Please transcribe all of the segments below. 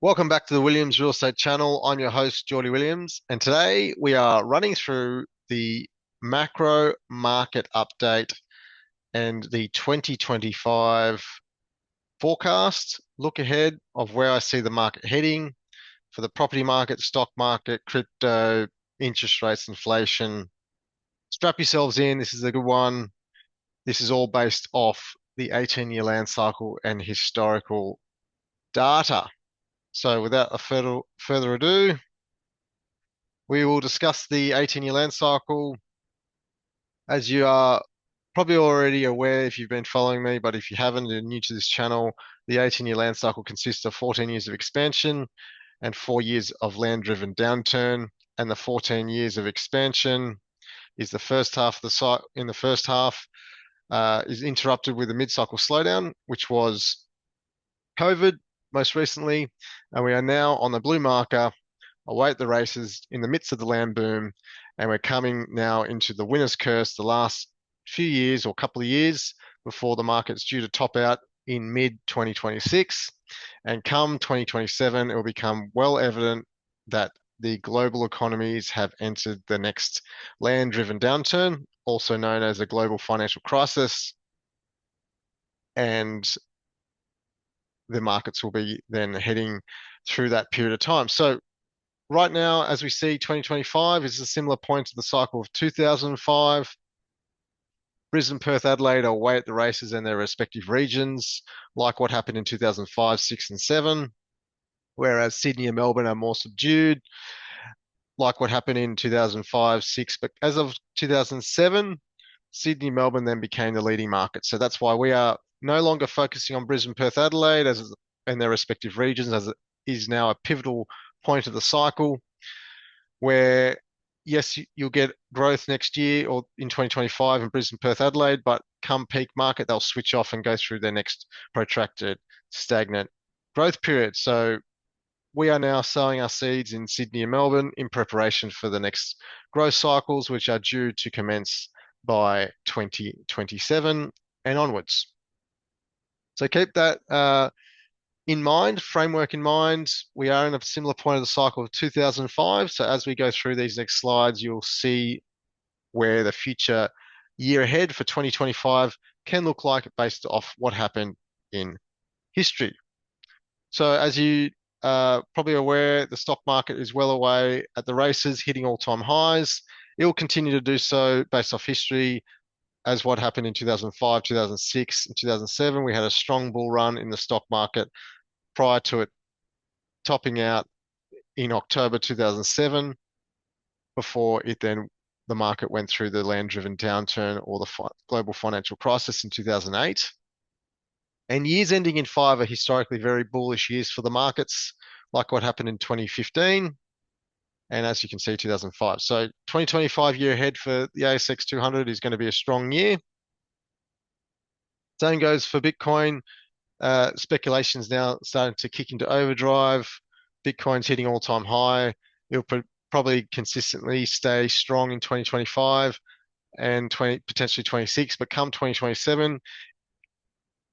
Welcome back to the Williams Real Estate Channel. I'm your host, Geordie Williams, and today we are running through the macro market update and the 2025 forecast look ahead of where I see the market heading for the property market, stock market, crypto, interest rates, inflation. Strap yourselves in. This is a good one. This is all based off the 18-year land cycle and historical data. So without a further ado, we will discuss the 18-year land cycle. As you are probably already aware if you've been following me, but if you haven't, you're new to this channel, the 18-year land cycle consists of 14 years of expansion and 4 years of land-driven downturn. And the 14 years of expansion is the first half of the cycle. In the first half, is interrupted with a mid-cycle slowdown, which was COVID most recently, and we are now on the blue marker await the races in the midst of the land boom, and we're coming now into the winner's curse, the last few years or couple of years before the market's due to top out in mid 2026. And come 2027, it will become well evident that the global economies have entered the next land-driven downturn, also known as a global financial crisis, and the markets will be then heading through that period of time. So right now, as we see, 2025 is a similar point to the cycle of 2005. Brisbane, Perth, Adelaide are away at the races in their respective regions, like what happened in 2005, 6, and 7, whereas Sydney and Melbourne are more subdued, like what happened in 2005, 6. But as of 2007, Sydney, Melbourne then became the leading market. So that's why we are no longer focusing on Brisbane, Perth, Adelaide as in their respective regions, as it is now a pivotal point of the cycle where, yes, you'll get growth next year or in 2025 in Brisbane, Perth, Adelaide, but come peak market, they'll switch off and go through their next protracted, stagnant growth period. So we are now sowing our seeds in Sydney and Melbourne in preparation for the next growth cycles, which are due to commence by 2027 and onwards. So keep that in mind, framework in mind. We are in a similar point of the cycle of 2005. So as we go through these next slides, you'll see where the future year ahead for 2025 can look like based off what happened in history. So as you are probably aware, the stock market is well away at the races, hitting all-time highs. It will continue to do so based off history, as what happened in 2005, 2006, and 2007. We had a strong bull run in the stock market prior to it topping out in October 2007, before it then the market went through the land-driven downturn or the global financial crisis in 2008. And years ending in 5 are historically very bullish years for the markets, like what happened in 2015. And as you can see, 2005. So 2025 year ahead for the ASX 200 is going to be a strong year. Same goes for Bitcoin. Speculation's now starting to kick into overdrive. Bitcoin's hitting all-time high. It'll probably consistently stay strong in 2025 and potentially 26. But come 2027,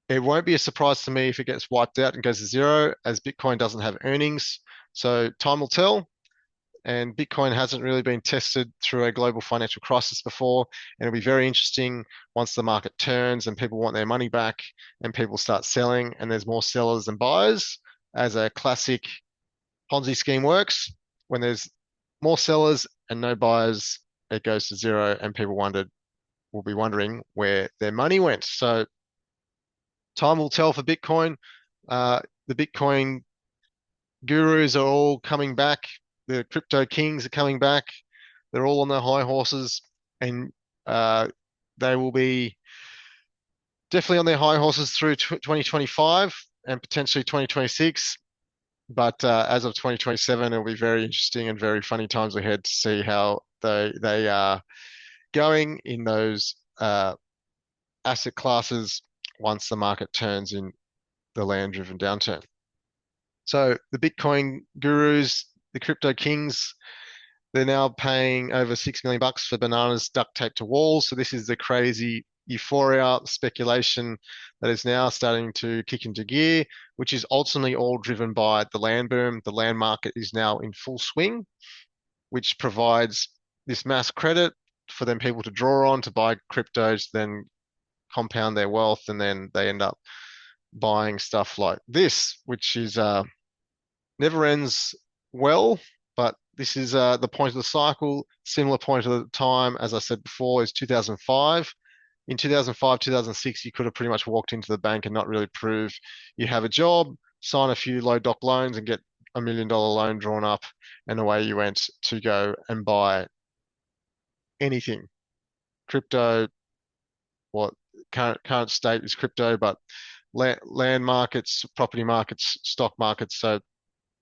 it won't be a surprise to me if it gets wiped out and goes to zero, as Bitcoin doesn't have earnings. So time will tell. And Bitcoin hasn't really been tested through a global financial crisis before. And it'll be very interesting once the market turns and people want their money back and people start selling and there's more sellers than buyers, as a classic Ponzi scheme works. When there's more sellers and no buyers, it goes to zero and people will be wondering where their money went. So time will tell for Bitcoin. The Bitcoin gurus are all coming back. The crypto kings are coming back. They're all on their high horses, and they will be definitely on their high horses through 2025 and potentially 2026. But as of 2027, it'll be very interesting and very funny times ahead to see how they are going in those asset classes once the market turns in the land-driven downturn. So the Bitcoin gurus, the crypto kings, they're now paying over $6 million for bananas duct taped to walls. So this is the crazy euphoria, speculation that is now starting to kick into gear, which is ultimately all driven by the land boom. The land market is now in full swing, which provides this mass credit for them people to draw on to buy cryptos, then compound their wealth, and then they end up buying stuff like this, which is never ends well, but this is the point of the cycle. Similar point of the time, as I said before, is 2005. In 2005, 2006, you could have pretty much walked into the bank and not really prove you have a job, sign a few low doc loans and get $1 million loan drawn up, and away you went to go and buy anything. Crypto, what current state is crypto, but land markets, property markets, stock markets. So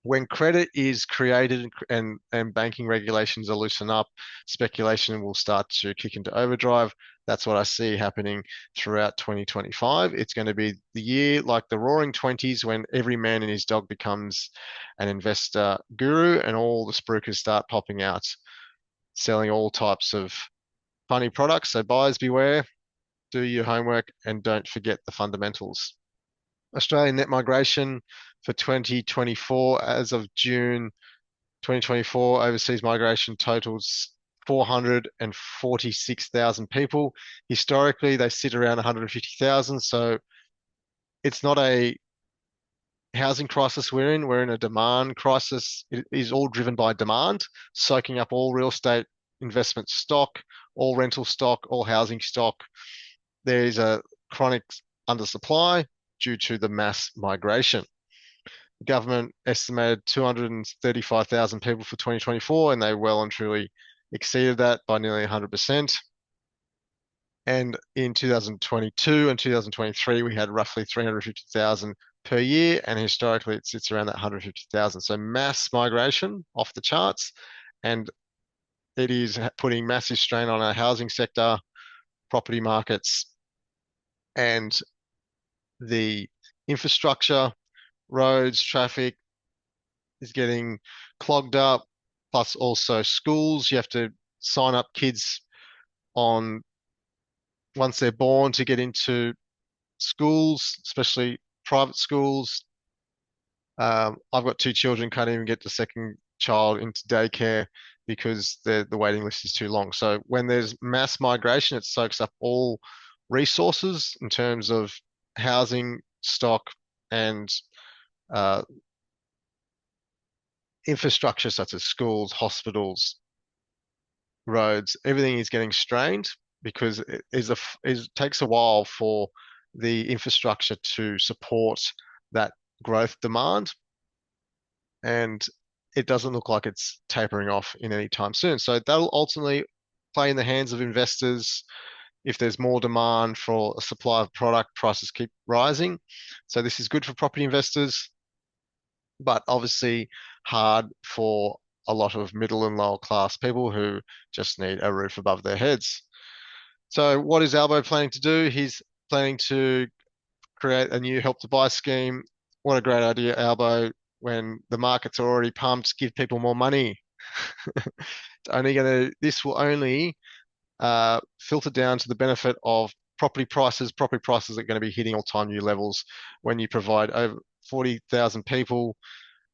when credit is created and banking regulations are loosened up, speculation will start to kick into overdrive. That's what I see happening throughout 2025. It's going to be the year like the Roaring Twenties when every man and his dog becomes an investor guru and all the spruikers start popping out, selling all types of funny products. So buyers beware, do your homework, and don't forget the fundamentals. Australian net migration for 2024, as of June 2024, overseas migration totals 446,000 people. Historically, they sit around 150,000. So it's not a housing crisis we're in. We're in a demand crisis. It is all driven by demand, soaking up all real estate investment stock, all rental stock, all housing stock. There is a chronic undersupply due to the mass migration. The government estimated 235,000 people for 2024, and they well and truly exceeded that by nearly 100%. And in 2022 and 2023, we had roughly 350,000 per year, and historically it sits around that 150,000. So mass migration off the charts, and it is putting massive strain on our housing sector, property markets, and the infrastructure, roads, traffic is getting clogged up, plus also schools. You have to sign up kids on once they're born to get into schools, especially private schools. I've got two children, can't even get the second child into daycare because the waiting list is too long. So when there's mass migration, it soaks up all resources in terms of housing, stock, and uh, infrastructure such as schools, hospitals, roads. Everything is getting strained because it takes a while for the infrastructure to support that growth demand, and it doesn't look like it's tapering off in any time soon. So that'll ultimately play in the hands of investors. If there's more demand for a supply of product, prices keep rising. So this is good for property investors, but obviously hard for a lot of middle and lower class people who just need a roof above their heads. So what is Albo planning to do? He's planning to create a new help to buy scheme. What a great idea, Albo, when the markets are already pumped, give people more money. This will only filter down to the benefit of property prices. Property prices are going to be hitting all-time new levels when you provide over 40,000 people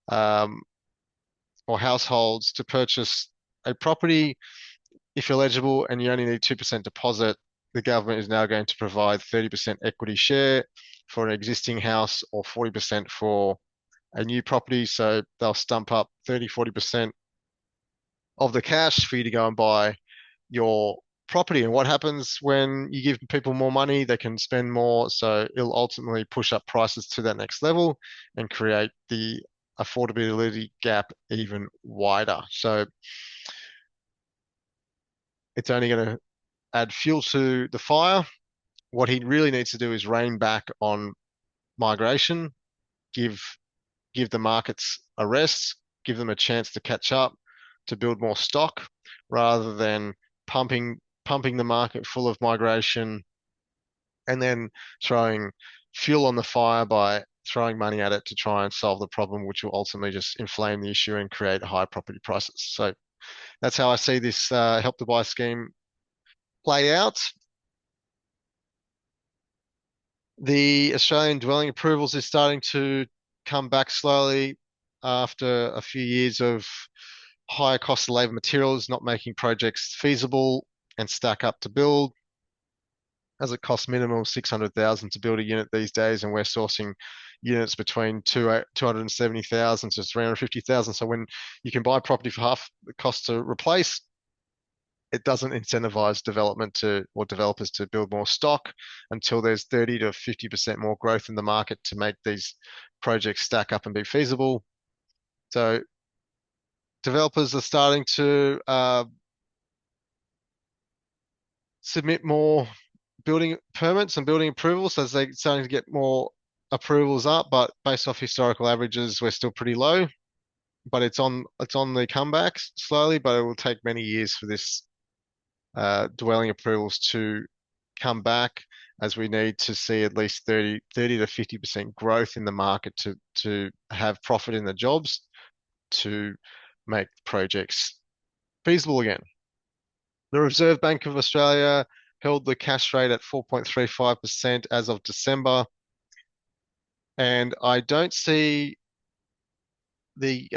or households to purchase a property. If you're eligible and you only need 2% deposit, the government is now going to provide 30% equity share for an existing house or 40% for a new property. So they'll stump up 30, 40% of the cash for you to go and buy your property. And what happens when you give people more money? They can spend more. So it'll ultimately push up prices to that next level and create the affordability gap even wider. So it's only going to add fuel to the fire. What he really needs to do is rein back on migration, give the markets a rest, give them a chance to catch up, to build more stock, rather than pumping the market full of migration and then throwing fuel on the fire by throwing money at it to try and solve the problem, which will ultimately just inflame the issue and create high property prices. So that's how I see this help to buy scheme play out. The Australian dwelling approvals is starting to come back slowly after a few years of higher cost of labour materials, not making projects feasible and stack up to build, as it costs minimum 600,000 to build a unit these days, and we're sourcing units between 270,000 to 350,000. So when you can buy property for half the cost to replace, it doesn't incentivize development to or developers to build more stock until there's 30 to 50% more growth in the market to make these projects stack up and be feasible. So developers are starting to submit more building permits and building approvals as they're starting to get more approvals up, but based off historical averages, we're still pretty low. But it's on the comeback slowly, but it will take many years for this dwelling approvals to come back, as we need to see at least 30 to 50% growth in the market to have profit in the jobs to make projects feasible again. The Reserve Bank of Australia held the cash rate at 4.35% as of December, and I don't see the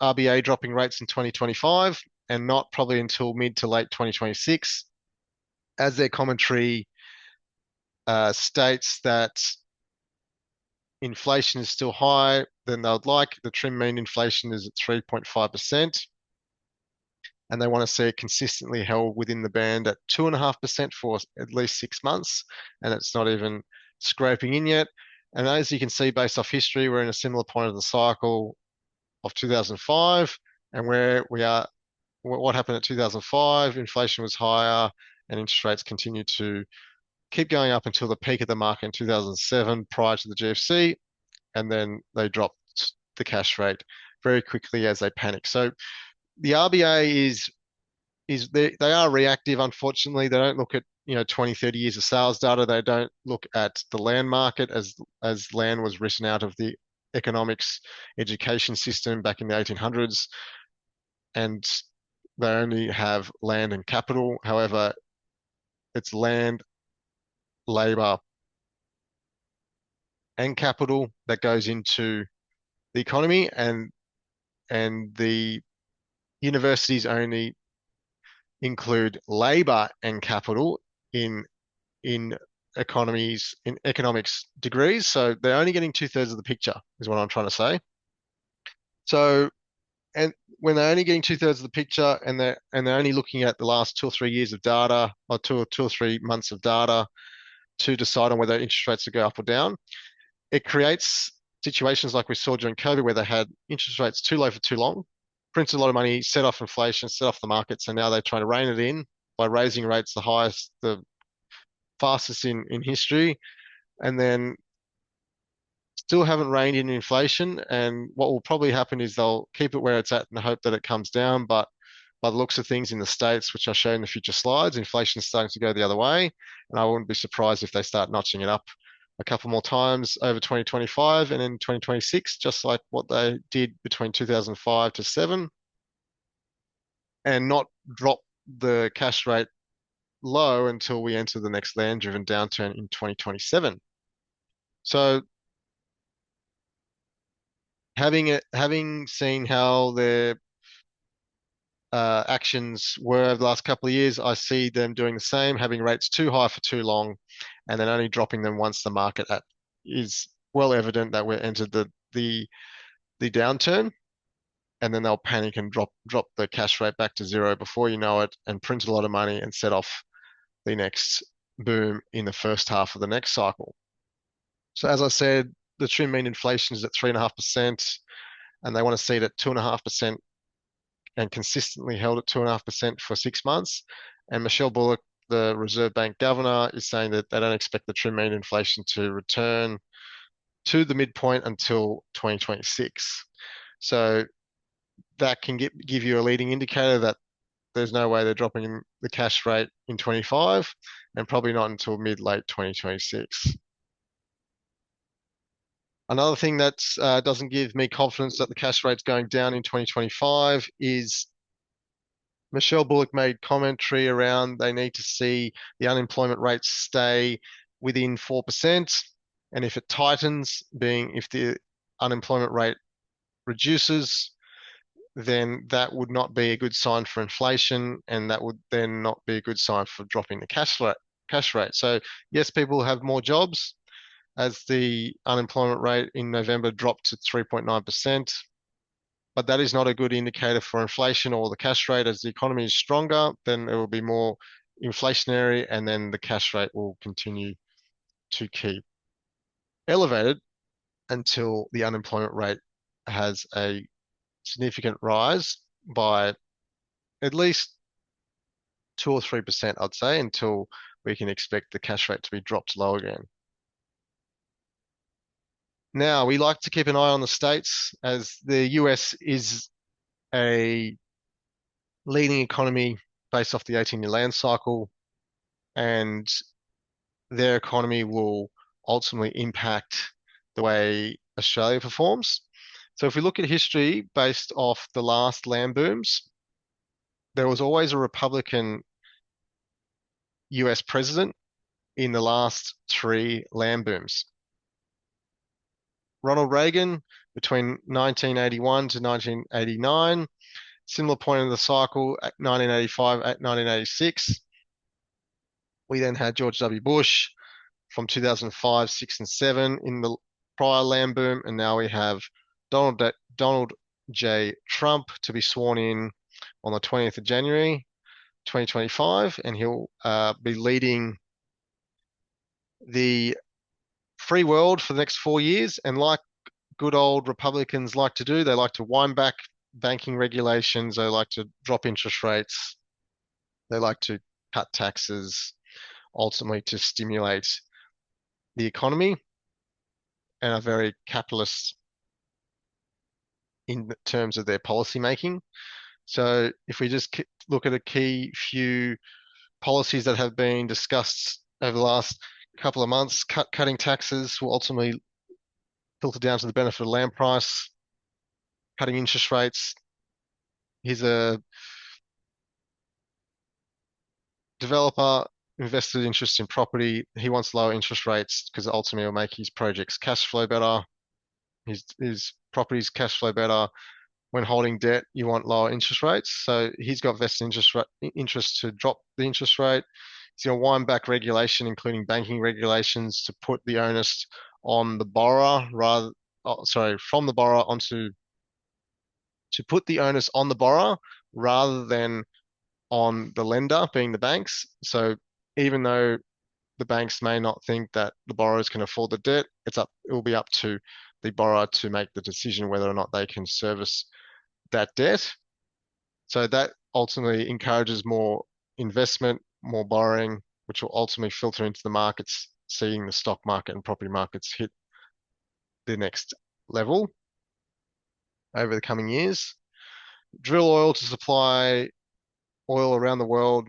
RBA dropping rates in 2025, and not probably until mid to late 2026, as their commentary states that inflation is still higher than they would like. The trim mean inflation is at 3.5%, and they want to see it consistently held within the band at 2.5% for at least 6 months, and it's not even scraping in yet. And as you can see, based off history, we're in a similar point of the cycle of 2005, and where we are, what happened at 2005, inflation was higher and interest rates continued to keep going up until the peak of the market in 2007 prior to the GFC, and then they dropped the cash rate very quickly as they panic. So the RBA is they are reactive, unfortunately. They don't look at 20, 30 years of sales data. They don't look at the land market, as land was written out of the economics education system back in the 1800s, and they only have land and capital. However, it's land, labor, and capital that goes into the economy, and the universities only include labor and capital in in economics degrees. So they're only getting 2/3 of the picture, is what I'm trying to say. So, and when they're only getting 2/3 of the picture, and they're only looking at the last 2 or 3 years of data, or 2 or 3 months of data to decide on whether interest rates will go up or down, it creates situations like we saw during COVID, where they had interest rates too low for too long, printed a lot of money, set off inflation, set off the markets, and now they're trying to rein it in by raising rates the fastest in history, and then still haven't reined in inflation. And what will probably happen is they'll keep it where it's at in the hope that it comes down. But by the looks of things in the States, which I'll show in the future slides, inflation is starting to go the other way. And I wouldn't be surprised if they start notching it up a couple more times over 2025 and in 2026, just like what they did between 2005 to 7, and not drop the cash rate low until we enter the next land-driven downturn in 2027. So having seen how their actions were over the last couple of years, I see them doing the same, having rates too high for too long, and then only dropping them once the market is well evident that we're entered the downturn, and then they'll panic and drop the cash rate back to zero before you know it, and print a lot of money and set off the next boom in the first half of the next cycle. So as I said, the trim mean inflation is at 3.5%, and they want to see it at 2.5% and consistently held at 2.5% for 6 months. And Michelle Bullock, the Reserve Bank governor, is saying that they don't expect the trim mean inflation to return to the midpoint until 2026. So that can give you a leading indicator that there's no way they're dropping the cash rate in 25, and probably not until mid-late 2026. Another thing that doesn't give me confidence that the cash rate's going down in 2025 is Michelle Bullock made commentary around they need to see the unemployment rate stay within 4%. And if it tightens, being if the unemployment rate reduces, then that would not be a good sign for inflation, and that would then not be a good sign for dropping the cash rate. So yes, people have more jobs as the unemployment rate in November dropped to 3.9%, but that is not a good indicator for inflation or the cash rate. As the economy is stronger, then it will be more inflationary, and then the cash rate will continue to keep elevated until the unemployment rate has a significant rise by at least 2 or 3%, I'd say, until we can expect the cash rate to be dropped low again. Now, we like to keep an eye on the States, as the US is a leading economy based off the 18-year land cycle, and their economy will ultimately impact the way Australia performs. So if we look at history based off the last land booms, there was always a Republican US president in the last three land booms. Ronald Reagan between 1981 to 1989, similar point in the cycle at 1985 at 1986. We then had George W. Bush from 2005, 6, and 7 in the prior land boom, and now we have Donald J. Trump to be sworn in on the 20th of January, 2025, and he'll be leading the free world for the next 4 years. And like good old Republicans like to do, they like to wind back banking regulations, they like to drop interest rates, they like to cut taxes, ultimately to stimulate the economy, and are very capitalist in terms of their policy making. So if we just look at a key few policies that have been discussed over the last couple of months, cutting taxes will ultimately filter down to the benefit of land price, cutting interest rates. Here's a developer, invested interest in property. He wants lower interest rates because ultimately it'll make his projects cash flow better, his property's cash flow better. When holding debt, you want lower interest rates. So he's got vested interest to drop the interest rate. He's going to wind back regulation, including banking regulations, to put the onus on the borrower from the borrower to put the onus on the borrower rather than on the lender, being the banks. So even though the banks may not think that the borrowers can afford the debt, it will be up to the borrower to make the decision whether or not they can service that debt. So that ultimately encourages more investment, more borrowing, which will ultimately filter into the markets, seeing the stock market and property markets hit the next level over the coming years. Drill oil to supply oil around the world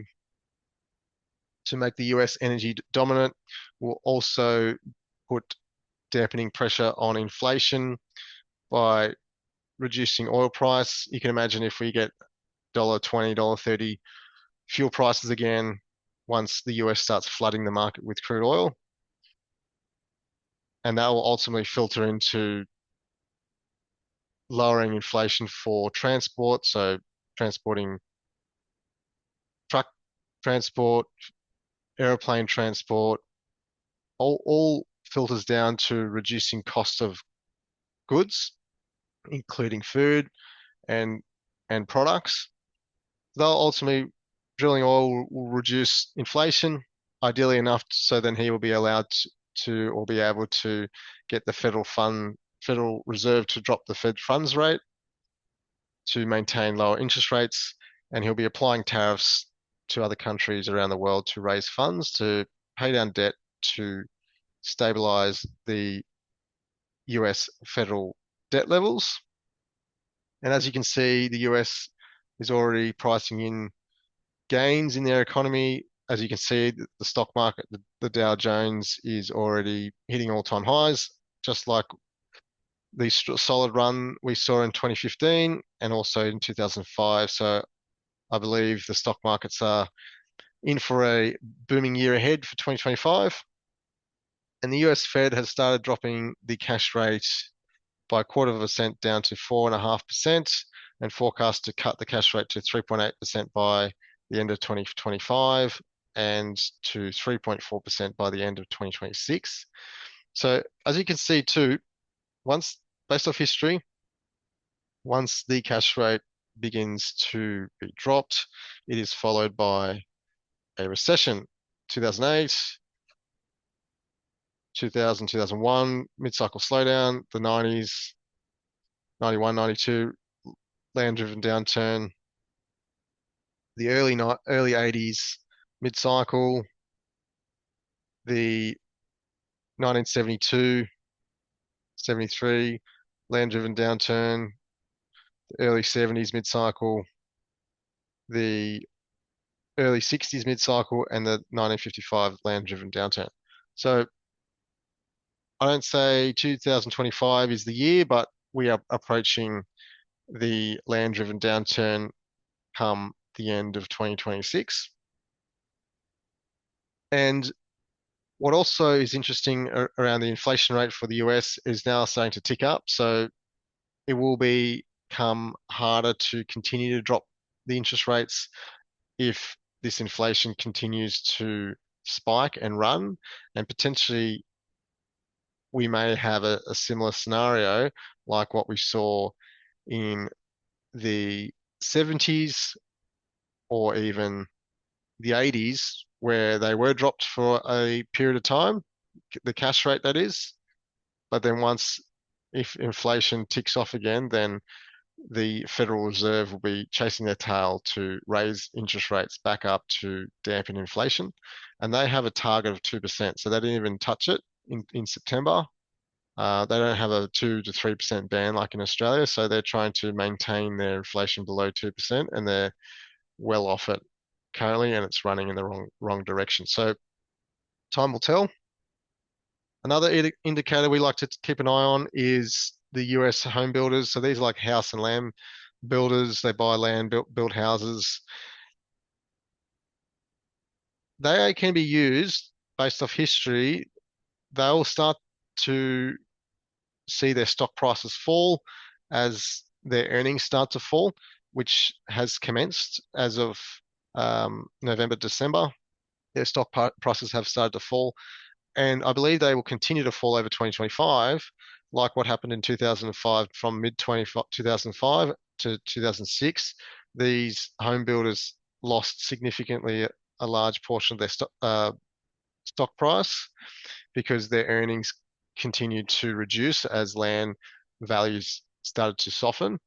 to make the US energy dominant will also put dampening pressure on inflation by reducing oil price. You can imagine if we get $1.20, $1.30 fuel prices again once the US starts flooding the market with crude oil. And that will ultimately filter into lowering inflation for transport. So transporting truck transport, aeroplane transport, all filters down to reducing cost of goods, including food and products. They'll ultimately, drilling oil will reduce inflation, ideally enough so then he will be allowed to or be able to get the Federal Reserve to drop the Fed funds rate to maintain lower interest rates, and he'll be applying tariffs to other countries around the world to raise funds to pay down debt to stabilize the US federal debt levels. And as you can see, the US is already pricing in gains in their economy. As you can see, the stock market, the Dow Jones is already hitting all-time highs, just like the solid run we saw in 2015 and also in 2005. So I believe the stock markets are in for a booming year ahead for 2025. And the US Fed has started dropping the cash rate by a quarter of a cent down to 4.5% and forecast to cut the cash rate to 3.8% by the end of 2025 and to 3.4% by the end of 2026. So as you can see too, once based off history, once the cash rate begins to be dropped, it is followed by a recession. 2008, 2000, 2001, mid-cycle slowdown, the 90s, 91, 92, land-driven downturn, the early 80s, mid-cycle, the 1972, 73, land-driven downturn, the early 70s mid-cycle, the early 60s mid-cycle, and the 1955 land-driven downturn. So I don't say 2025 is the year, but we are approaching the land-driven downturn come the end of 2026. And what also is interesting around the inflation rate for the US is now starting to tick up. So it will become harder to continue to drop the interest rates if this inflation continues to spike and run, and potentially we may have a similar scenario like what we saw in the 70s or even the 80s, where they were dropped for a period of time, the cash rate that is. But then if inflation ticks off again, then the Federal Reserve will be chasing their tail to raise interest rates back up to dampen inflation. And they have a target of 2%. So they didn't even touch it in September. They don't have a 2 to 3% ban like in Australia. So they're trying to maintain their inflation below 2%, and they're well off it currently, and it's running in the wrong direction. So time will tell. Another indicator we like to keep an eye on is the US home builders. So these are like house and land builders. They buy land, build houses. They can be used based off history. They'll start to see their stock prices fall as their earnings start to fall, which has commenced as of November, December. Their stock prices have started to fall. And I believe they will continue to fall over 2025, like what happened in 2005, from mid 2005 to 2006. These home builders lost significantly a large portion of their stock price because their earnings continued to reduce as land values started to soften.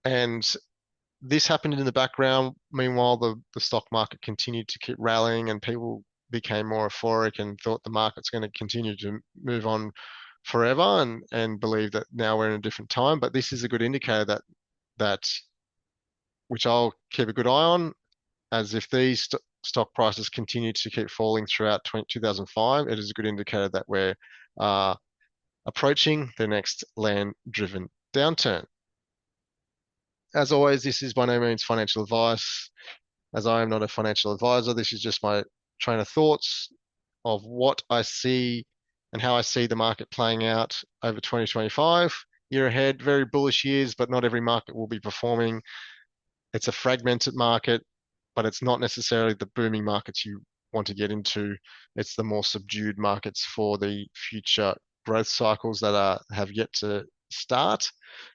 And this happened in the background. Meanwhile, the stock market continued to keep rallying, and people became more euphoric and thought the market's going to continue to move on forever, and believe that now we're in a different time. But this is a good indicator that which I'll keep a good eye on, as if these stock prices continue to keep falling throughout 2005, it is a good indicator that we're approaching the next land-driven downturn. As always, this is by no means financial advice, as I am not a financial advisor. This is just my train of thoughts of what I see and how I see the market playing out over 2025. Year ahead, very bullish years, but not every market will be performing. It's a fragmented market, but it's not necessarily the booming markets you want to get into. It's the more subdued markets for the future growth cycles that have yet to start.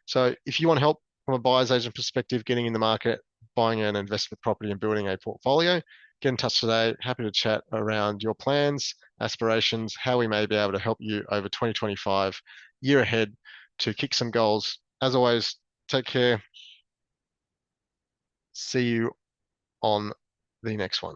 So if you want help from a buyer's agent perspective, getting in the market, buying an investment property and building a portfolio, get in touch today. Happy to chat around your plans, aspirations, how we may be able to help you over 2025, year ahead, to kick some goals. As always, take care. See you on the next one.